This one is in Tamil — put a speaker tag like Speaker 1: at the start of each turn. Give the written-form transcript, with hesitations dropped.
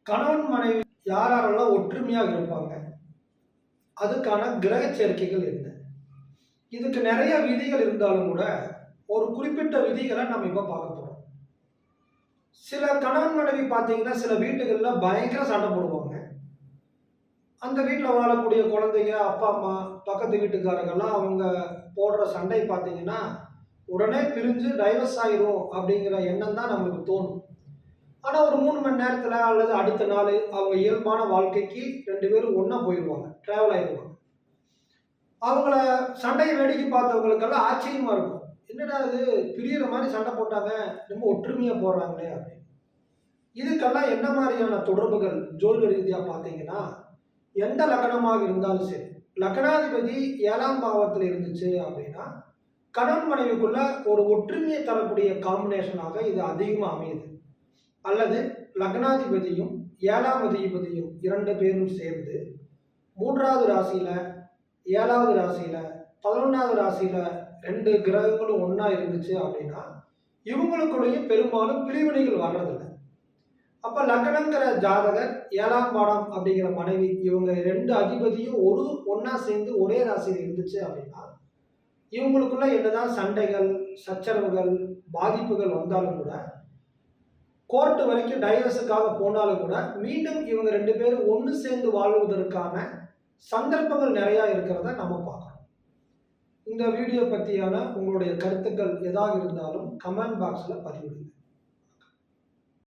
Speaker 1: கணவன் மனைவி யாரெல்லாம் ஒற்றுமையாக இருப்பாங்க, அதுக்கான கிரக சேர்க்கைகள் என்ன? இதுக்கு நிறைய விதிகள் இருந்தாலும் கூட ஒரு குறிப்பிட்ட விதிகளை நம்ம இப்போ பார்க்க போறோம். சில கணவன் மனைவி பார்த்தீங்கன்னா சில வீட்டுகள்ல பயங்கர சண்டை போடுவாங்க. அந்த வீட்டில் வாழக்கூடிய குழந்தைங்க, அப்பா அம்மா, பக்கத்து வீட்டுக்காரங்கெல்லாம் அவங்க போடுற சண்டை பார்த்தீங்கன்னா உடனே பிரிஞ்சு டைவர்ஸ் ஆயிரும் அப்படிங்கிற எண்ணம் தான் நம்மளுக்கு தோணும். ஆனால் ஒரு 3 மணி நேரத்தில் அல்லது அடுத்த நாள் அவங்க இயல்பான வாழ்க்கைக்கு 2 பேரும் ஒன்றா போயிடுவாங்க, ட்ராவல் ஆயிடுவாங்க. அவங்கள சண்டையை வேடிக்கை பார்த்தவங்களுக்கெல்லாம் ஆச்சரியமா இருக்கும். என்னடா இது பிரியிற மாதிரி சண்டை போட்டாங்க, ரொம்ப ஒற்றுமையாக போடுறாங்களே அப்படின்னு. இதுக்கெல்லாம் என்ன மாதிரியான தொடர்புகள் ஜோதிட ரீதியாக பார்த்தீங்கன்னா, எந்த லக்னமாக இருந்தாலும் சரி, லக்னாதிபதி 7ஆம் பாவத்தில் இருந்துச்சு அப்படின்னா கணவன் மனைவிக்குள்ள ஒரு ஒற்றுமையை தரக்கூடிய காம்பினேஷனாக இது அதிகமாக அமையுது. அல்லது லக்னாதிபதியும் 7ஆம் அதிபதியும் 2 பேரும் சேர்ந்து 3வது ராசியில, 7வது ராசியில, 11வது ராசியில 2 கிரகங்களும் ஒன்றா இருந்துச்சு அப்படின்னா இவங்களுக்குள்ளேயே பெரும்பாலும் பிரிவினைகள் வர்றதில்லை. அப்போ லக்னங்கிற ஜாதகர் 7ஆம் பாடம் அப்படிங்கிற மனைவி இவங்க 2 அதிபதியும் ஒன்றா சேர்ந்து ஒரே ராசியில் இருந்துச்சு அப்படின்னா இவங்களுக்குள்ள என்னதான் சண்டைகள், சச்சரவுகள், பாதிப்புகள் வந்தாலும் கூட, கோர்ட்டு வரைக்கும் டைவர்ஸுக்காக போனாலும் கூட மீண்டும் இவங்க 2 பேரும் ஒன்று சேர்ந்து வாழ்வதற்கான சந்தர்ப்பங்கள் நிறையா இருக்கிறத நம்ம பார்க்குறோம். இந்த வீடியோ பற்றியான உங்களுடைய கருத்துக்கள் எதாக இருந்தாலும் கமெண்ட் பாக்ஸில் பதிவிடுங்க.